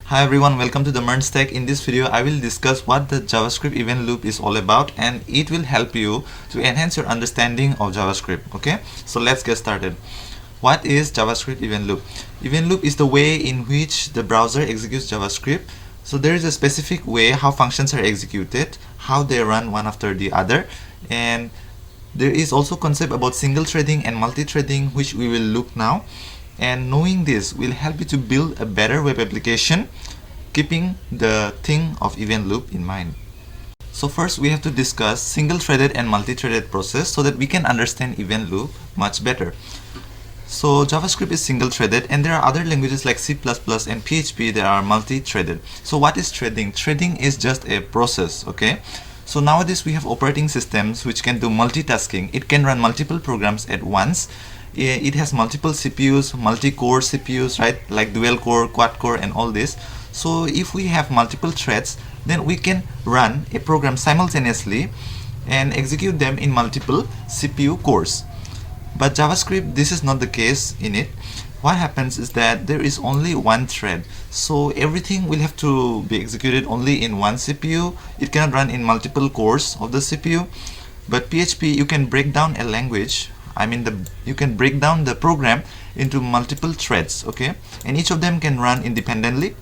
Hi everyone, welcome to the Merns Tech. In this video, I will discuss what the JavaScript event loop is all about, and it will help you to enhance your understanding of JavaScript. Okay, so let's get started. What is JavaScript event loop? Event loop is the way in which the browser executes JavaScript. So there is a specific way how functions are executed, how they run one after the other, and there is also concept about single threading and multi-threading, which we will look now. And knowing this will help you to build a better web application, keeping the thing of event loop in mind. So first we have to discuss single-threaded and multi-threaded process so that we can understand event loop much better. So JavaScript is single-threaded, and there are other languages like C++ and PHP that are multi-threaded. So what is threading? Threading is just a process, okay? So nowadays we have operating systems which can do multitasking. It can run multiple programs at once. It has multiple CPUs, multi-core CPUs, right? Like dual core, quad core, and all this. So if we have multiple threads, then we can run a program simultaneously and execute them in multiple CPU cores. But JavaScript, this is not the case in it. What happens is that there is only one thread, so everything will have to be executed only in one CPU. It cannot run in multiple cores of the CPU. But PHP, you can break down a language. You can break down the program into multiple threads, okay? And each of them can run independently.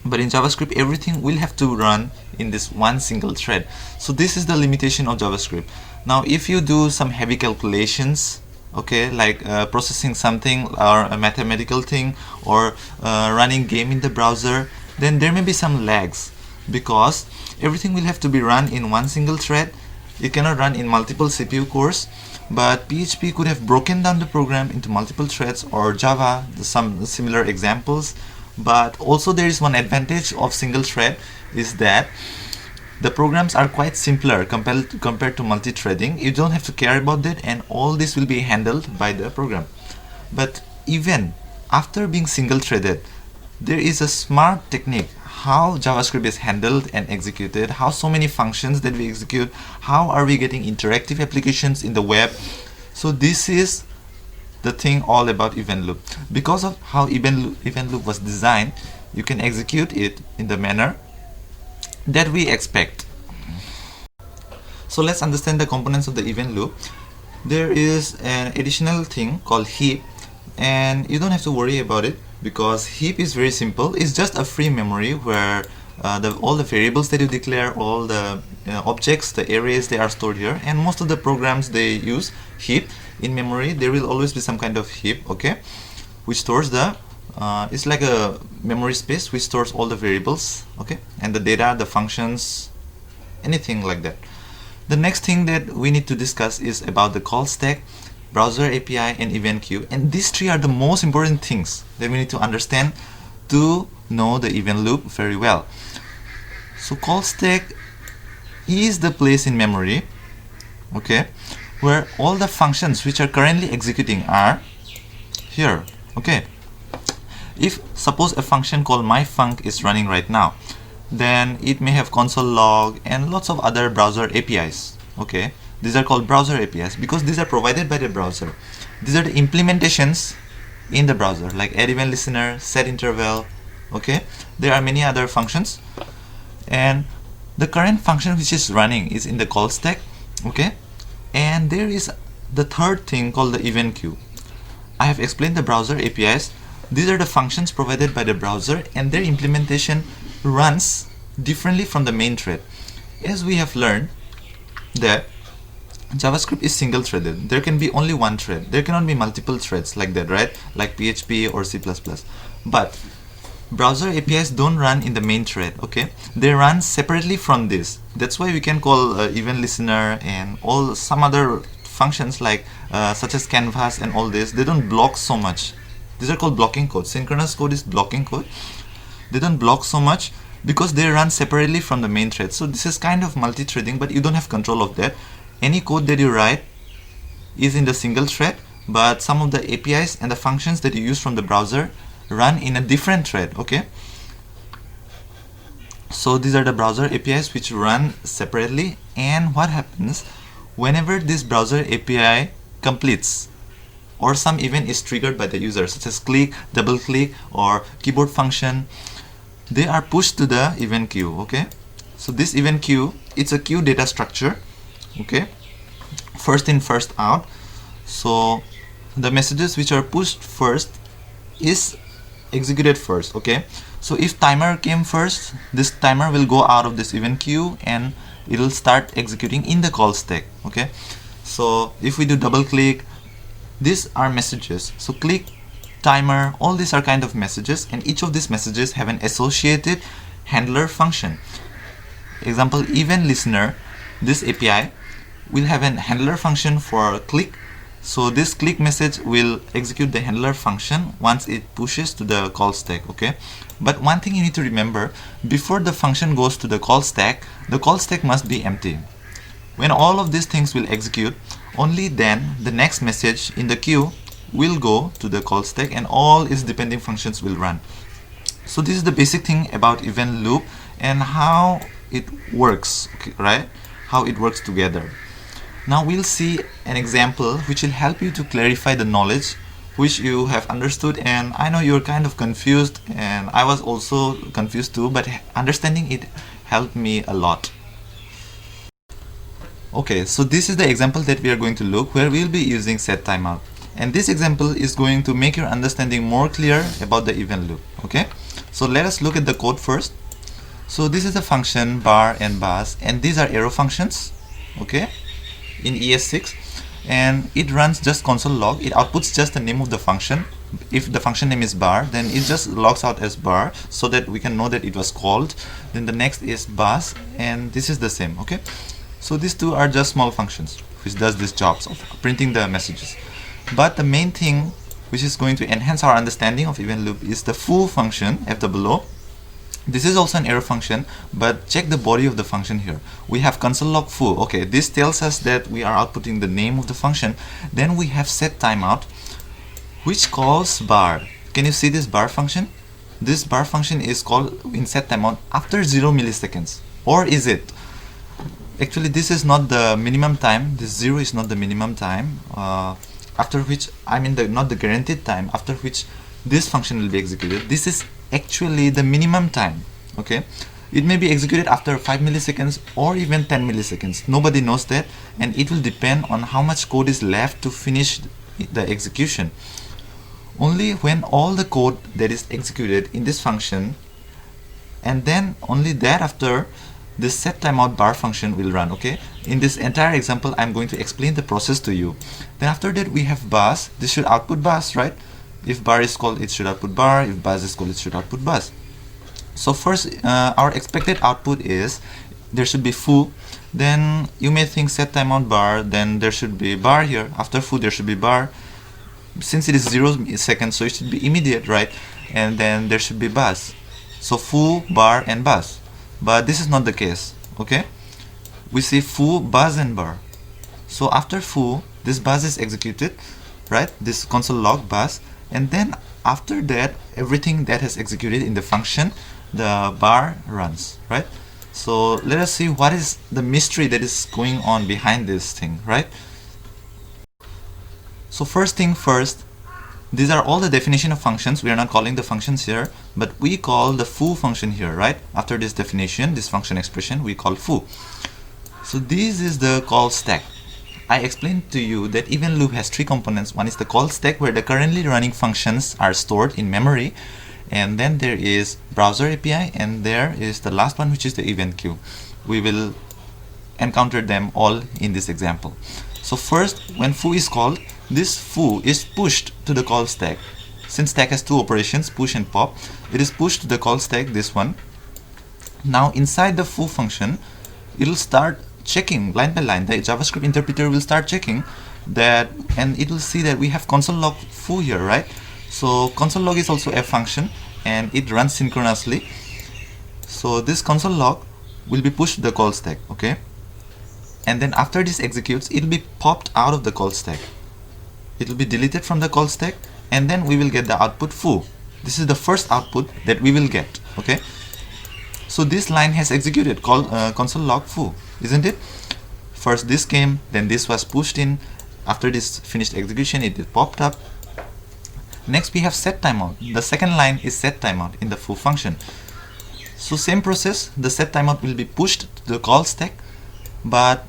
But in JavaScript, everything will have to run in this one single thread. So this is the limitation of JavaScript. Now, if you do some heavy calculations, okay, like processing something or a mathematical thing, or running game in the browser, then there may be some lags because everything will have to be run in one single thread. It cannot run in multiple CPU cores. But PHP could have broken down the program into multiple threads, or Java, some similar examples. But also there is one advantage of single thread is that the programs are quite simpler compared to multi-threading. You don't have to care about that, and all this will be handled by the program. But even after being single-threaded, there is a smart technique how JavaScript is handled and executed, how so many functions that we execute, how are we getting interactive applications in the web. So this is the thing all about event loop. Because of how event loop was designed, you can execute it in the manner that we expect. So let's understand the components of the event loop. There is an additional thing called heap, and you don't have to worry about it because heap is very simple. It's just a free memory where all the variables that you declare, all the objects, the arrays, they are stored here. And most of the programs, they use heap in memory. There will always be some kind of heap, okay, which stores the it's like a memory space which stores all the variables, okay, and the data, the functions, anything like that. The next thing that we need to discuss is about the call stack, browser API, and event queue. And these three are the most important things that we need to understand to know the event loop very well. So call stack is the place in memory, okay, where all the functions which are currently executing are here, okay. If suppose a function called myfunc is running right now, then it may have console log and lots of other browser APIs, okay. These are called browser APIs because these are provided by the browser. These are the implementations in the browser, like add event listener, set interval, okay. There are many other functions, and the current function which is running is in the call stack, okay. And there is the third thing called the event queue. I have explained the browser APIs. These are the functions provided by the browser, and their implementation runs differently from the main thread. As we have learned that JavaScript is single-threaded. There can be only one thread. There cannot be multiple threads like that, right? Like PHP or C++. But browser APIs don't run in the main thread, okay? They run separately from this. That's why we can call event listener and some other functions like such as canvas and all this. They don't block so much. These are called blocking code. Synchronous code is blocking code. They don't block so much because they run separately from the main thread. So this is kind of multi-threading, but you don't have control of that. Any code that you write is in the single thread, but some of the APIs and the functions that you use from the browser run in a different thread, okay. So these are the browser APIs which run separately, and what happens whenever this browser API completes, or some event is triggered by the user, such as click, double click, or keyboard function. They are pushed to the event queue. Okay, so this event queue, it's a queue data structure. Okay, first in, first out. So the messages which are pushed first is executed first. Okay, so if timer came first, this timer will go out of this event queue and it will start executing in the call stack. Okay, so if we do double click, these are messages. So click, timer, all these are kind of messages, and each of these messages have an associated handler function. Example, event listener, this API will have an handler function for click. So this click message will execute the handler function once it pushes to the call stack. Okay, but one thing you need to remember, before the function goes to the call stack must be empty. When all of these things will execute, only then the next message in the queue will go to the call stack and all its depending functions will run. So this is the basic thing about event loop and how it works, okay, right? How it works together. Now we'll see an example which will help you to clarify the knowledge which you have understood, and I know you're kind of confused and I was also confused too, but understanding it helped me a lot. Okay, so this is the example that we are going to look, where we'll be using set timeout, and this example is going to make your understanding more clear about the event loop. Okay, so let us look at the code first. So this is a function bar and bus, and these are arrow functions, okay, in ES6, and it runs just console log. It outputs just the name of the function. If the function name is bar, then it just logs out as bar so that we can know that it was called. Then the next is bus, and this is the same. Okay, so these two are just small functions which does these jobs of printing the messages. But the main thing which is going to enhance our understanding of event loop is the foo function at the below. This is also an arrow function, but check the body of the function here. We have console log foo. Okay, this tells us that we are outputting the name of the function. Then we have set timeout, which calls bar. Can you see this bar function? This bar function is called in set timeout after 0 milliseconds. Or is it? Actually, this is not the minimum time. This 0 is not the minimum time. After which, I mean not the guaranteed time after which this function will be executed. This is actually the minimum time. Okay, it may be executed after 5 milliseconds or even 10 milliseconds. Nobody knows that, and it will depend on how much code is left to finish the execution. Only when all the code that is executed in this function, and then only thereafter this set timeout bar function will run. Okay, in this entire example I'm going to explain the process to you. Then after that we have bus. This should output bus, right? If bar is called, it should output bar. If bus is called, it should output bus. So first, our expected output is there should be foo. Then you may think set timeout bar, then there should be bar here. After foo, there should be bar. Since it is 0 seconds, so it should be immediate, right? And then there should be bus. So foo, bar, and bus. But this is not the case. Okay, we see foo, bus, and bar. So after foo, this bus is executed, right? This console log bus. And then after that, everything that has executed in the function, the bar runs, right? So let us see what is the mystery that is going on behind this thing, right? So first thing first, these are all the definition of functions. We are not calling the functions here, but we call the foo function here, right? After this definition, this function expression, we call foo. So this is the call stack. I explained to you that event loop has 3 components. One is the call stack, where the currently running functions are stored in memory, and then there is browser API, and there is the last one, which is the event queue. We will encounter them all in this example. So first, when foo is called, this foo is pushed to the call stack. Since stack has 2 operations, push and pop, it is pushed to the call stack, this one. Now inside the foo function, it will start checking line by line. The JavaScript interpreter will start checking that, and it will see that we have console log foo here, right? So console log is also a function, and it runs synchronously. So this console log will be pushed to the call stack. Okay, and then after this executes, it will be popped out of the call stack. It will be deleted from the call stack, and then we will get the output foo. This is the first output that we will get. Okay, so this line has executed, called console log foo, isn't it? First this came, then this was pushed in. After this finished execution, it popped up. Next we have set timeout. The second line is set timeout in the foo function. So same process, the set timeout will be pushed to the call stack, but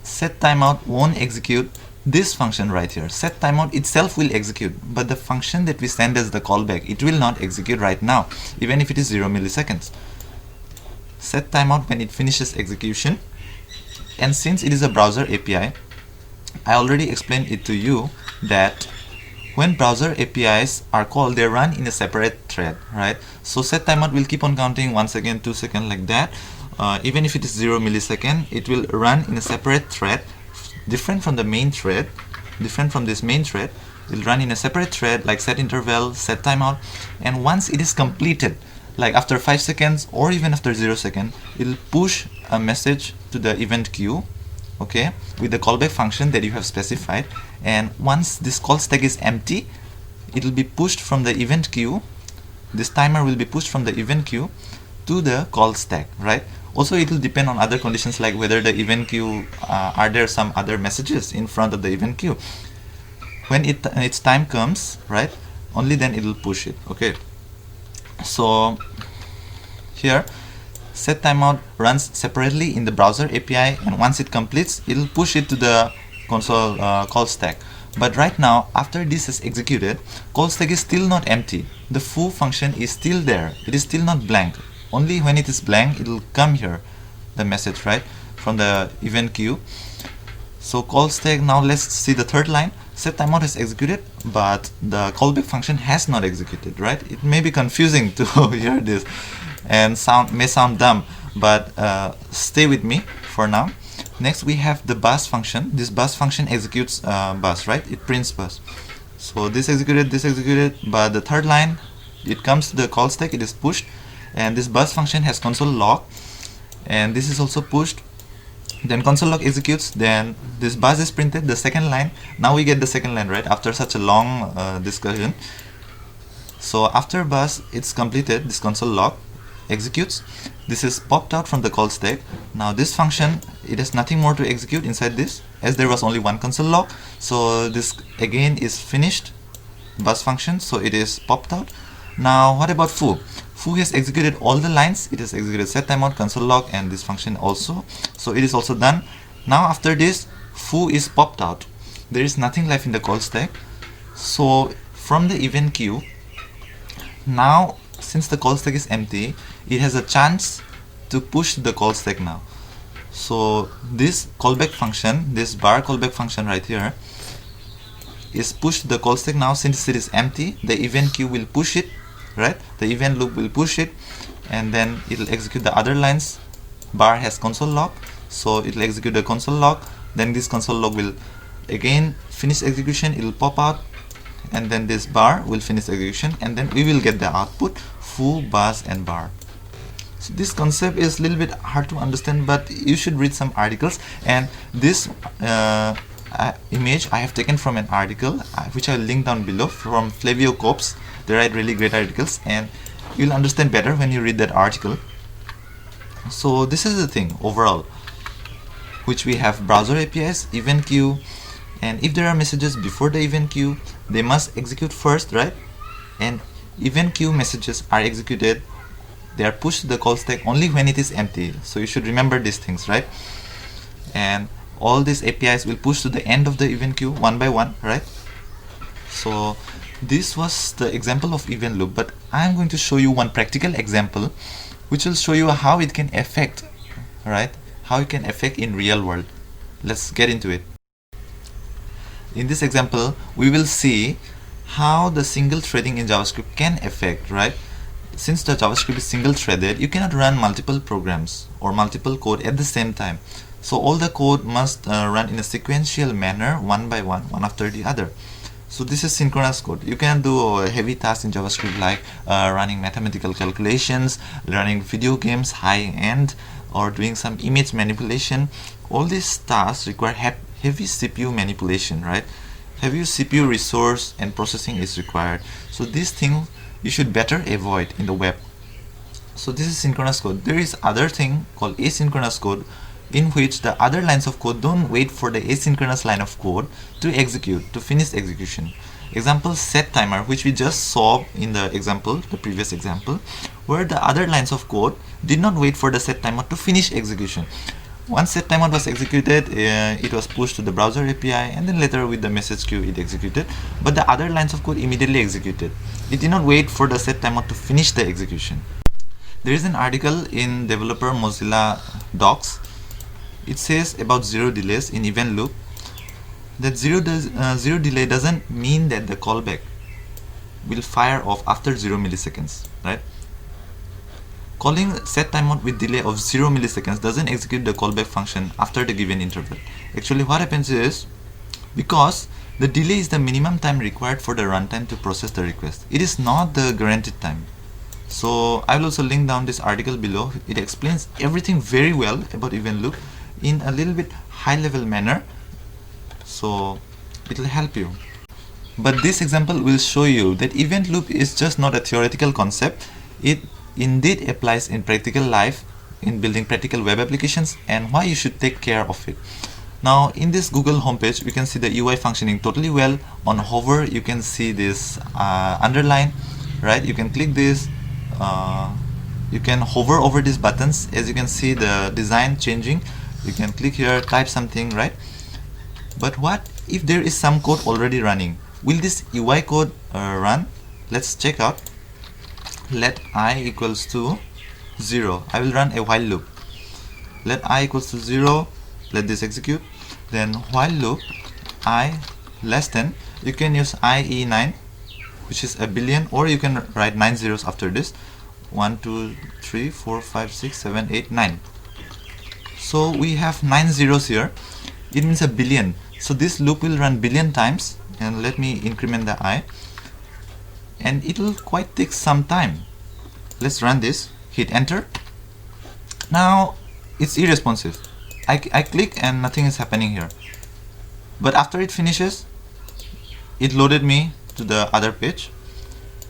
set timeout won't execute this function right here. Set timeout itself will execute, but the function that we send as the callback, it will not execute right now, even if it is 0 milliseconds. Set timeout when it finishes execution, and since it is a browser API, I already explained it to you that when browser APIs are called, they run in a separate thread, right? So set timeout will keep on counting 1 second, 2 seconds, like that. Even if it is 0 millisecond, it will run in a separate thread, different from the main thread, different from this main thread. It will run in a separate thread like set interval, set timeout, and once it is completed, like after 5 seconds or even after 0 second, it will push a message to the event queue, okay, with the callback function that you have specified. And once this call stack is empty, it will be pushed from the event queue. This timer will be pushed from the event queue to the call stack, right? Also, it will depend on other conditions like whether the event queue, are there some other messages in front of the event queue. When its time comes, right, only then it will push it, okay? So here, set timeout runs separately in the browser API, and once it completes, it will push it to the console call stack. But right now, after this is executed, call stack is still not empty. The foo function is still there. It is still not blank. Only when it is blank, it will come here, the message, right, from the event queue. So call stack, now let's see the third line. Set timeout is executed, but the callback function has not executed, right? It may be confusing to hear this and may sound dumb, but stay with me for now. Next we have the bus function. This bus function executes bus, right? It prints bus. So this executed, but the third line, it comes to the call stack, it is pushed, and this bus function has console log, and this is also pushed. Then console log executes, then this bus is printed, the second line. Now we get the second line, right, after such a long discussion. So after bus it's completed, this console log executes. This is popped out from the call stack. Now this function, it has nothing more to execute inside this, as there was only one console log. So this again is finished bus function, so it is popped out. Now what about foo? Foo has executed all the lines. It has executed set timeout, console log, and this function also. So it is also done. Now after this, foo is popped out. There is nothing left in the call stack. So from the event queue, now since the call stack is empty, it has a chance to push the call stack now. So this callback function, this bar callback function right here, is pushed to the call stack now. Since it is empty, the event queue will push it, right? The event loop will push it, and then it will execute the other lines. Bar has console log, so it will execute the console log. Then this console log will again finish execution. It will pop out, and then this bar will finish execution, and then we will get the output foo, bus, and bar. So this concept is a little bit hard to understand, but you should read some articles. And this image I have taken from an article which I will link down below from Flavio Copes. They write really great articles, and you'll understand better when you read that article. So this is the thing overall, which we have browser APIs, event queue, and if there are messages before the event queue, they must execute first, right? And event queue messages are executed, they are pushed to the call stack only when it is empty. So you should remember these things, right? And all these APIs will push to the end of the event queue one by one, right? So this was the example of event loop, but I'm going to show you one practical example which will show you how it can affect, right? How it can affect in real world. Let's get into it. In this example, we will see how the single threading in JavaScript can affect, right? Since the JavaScript is single threaded, you cannot run multiple programs or multiple code at the same time. So all the code must run in a sequential manner, one by one, one after the other. So this is synchronous code. You can do heavy tasks in JavaScript like running mathematical calculations, running video games high-end, or doing some image manipulation. All these tasks require heavy CPU manipulation, right? Heavy CPU resource and processing is required. So this thing you should better avoid in the web. So this is synchronous code. There is other thing called asynchronous code, in which the other lines of code don't wait for the asynchronous line of code to execute, to finish execution. Example, set timer, which we just saw in the example, the previous example, where the other lines of code did not wait for the set timer to finish execution. Once set timer was executed, it was pushed to the browser API, and then later with the message queue it executed, but the other lines of code immediately executed. It did not wait for the set timer to finish the execution. There is an article in developer Mozilla docs. It says about zero delays in event loop, that zero delay doesn't mean that the callback will fire off after 0 milliseconds, right? Calling set timeout with delay of 0 milliseconds doesn't execute the callback function after the given interval. Actually, what happens is, because the delay is the minimum time required for the runtime to process the request, it is not the guaranteed time. So I will also link down this article below. It explains everything very well about event loop in a little bit high level manner, so it will help you. But this example will show you that event loop is just not a theoretical concept. It indeed applies in practical life, in building practical web applications, and why you should take care of it. Now in this Google homepage, we can see the UI functioning totally well. On hover, you can see this underline, right? You can click this, you can hover over these buttons. As you can see, the design changing. You can click here, type something, right? But what if there is some code already running? Will this UI code run? Let's check out. Let I equals to 0. I will run a while loop. Let I equals to 0. Let this execute. Then while loop I less than, you can use IE9, which is a billion, or you can write 9 zeros after this. 1 2 3 4 5 6 7 8 9. So we have 9 zeros here. It means a billion. So this loop will run billion times, and let me increment the I, and it will quite take some time. Let's run this, hit enter. Now it's irresponsive. I click and nothing is happening here, but after it finishes, it loaded me to the other page.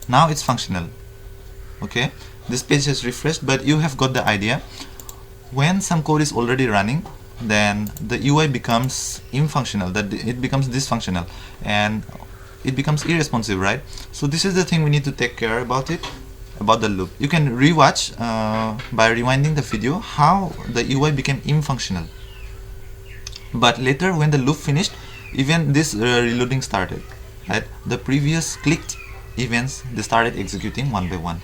Now it's functional. Okay, this page has refreshed, but you have got the idea. When some code is already running, then the UI becomes infunctional, that it becomes dysfunctional, and it becomes irresponsive, right? So this is the thing we need to take care about it, about the loop. You can rewatch by rewinding the video how the UI became infunctional. But later when the loop finished, even this reloading started, right? The previous clicked events, they started executing one by one.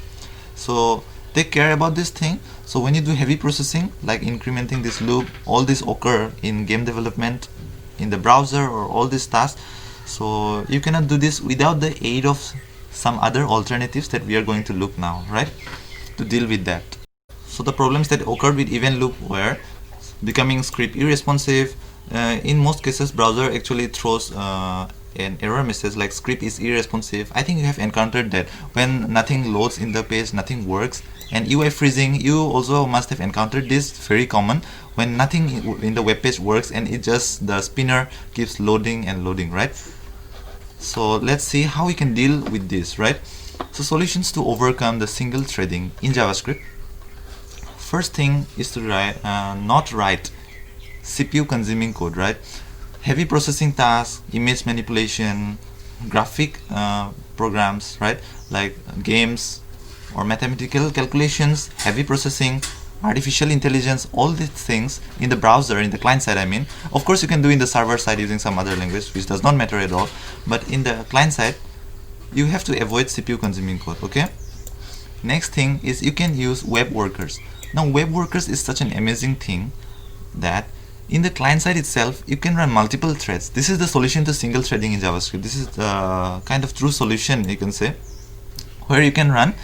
So take care about this thing. So when you do heavy processing, like incrementing this loop, all this occur in game development, in the browser, or all these tasks. So you cannot do this without the aid of some other alternatives that we are going to look now, right, to deal with that. So the problems that occurred with event loop were becoming script irresponsive. In most cases, browser actually throws an error message like script is irresponsive. I think you have encountered that when nothing loads in the page, nothing works. And UI freezing, you also must have encountered this, very common, when nothing in the web page works and it just, the spinner keeps loading and loading, right? So let's see how we can deal with this, right? So solutions to overcome the single threading in JavaScript. First thing is to not write CPU consuming code, right? Heavy processing tasks, image manipulation, graphic programs, right? Like games or mathematical calculations, heavy processing, artificial intelligence, all these things in the browser, in the client side I mean. Of course you can do in the server side using some other language, which does not matter at all, but in the client side you have to avoid CPU consuming code, okay? Next thing is you can use web workers. Now web workers is such an amazing thing that in the client side itself you can run multiple threads. This is the solution to single threading in JavaScript. This is the kind of true solution, you can say, where you can run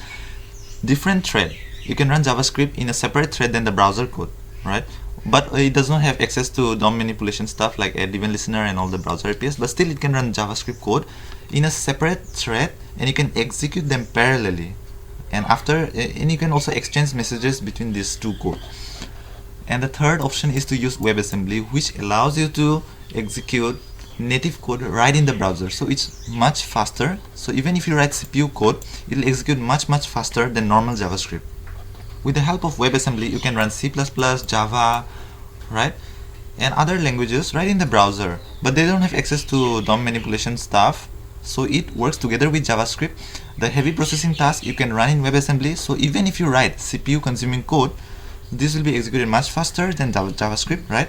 different thread. You can run JavaScript in a separate thread than the browser code, right? But it does not have access to DOM manipulation stuff like a event listener and all the browser APIs, but still it can run JavaScript code in a separate thread, and you can execute them parallelly. And you can also exchange messages between these two code. And the third option is to use WebAssembly, which allows you to execute native code right in the browser, so it's much faster. So even if you write CPU code, it will execute much faster than normal JavaScript. With the help of WebAssembly, you can run C++, Java, right, and other languages right in the browser, but they don't have access to DOM manipulation stuff. So it works together with JavaScript. The heavy processing task you can run in WebAssembly. So even if you write CPU consuming code, this will be executed much faster than JavaScript, right?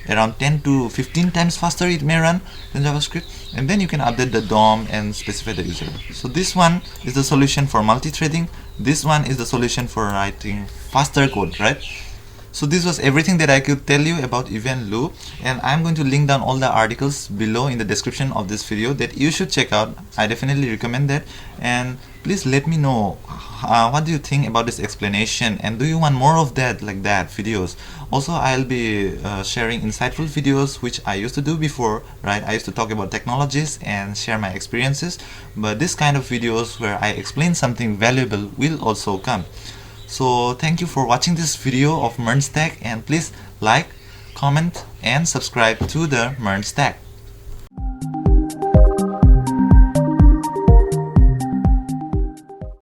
Around 10 to 15 times faster it may run than JavaScript. And then you can update the DOM and specify the user. So this one is the solution for multi-threading. This one is the solution for writing faster code, right? So this was everything that I could tell you about event loop, and I'm going to link down all the articles below in the description of this video that you should check out. I definitely recommend that, and please let me know what do you think about this explanation, and do you want more of that, like that videos. Also, I'll be sharing insightful videos which I used to do before, right? I used to talk about technologies and share my experiences, but this kind of videos where I explain something valuable will also come. So thank you for watching this video of MERN Stack, and please like, comment and subscribe to the MERN Stack.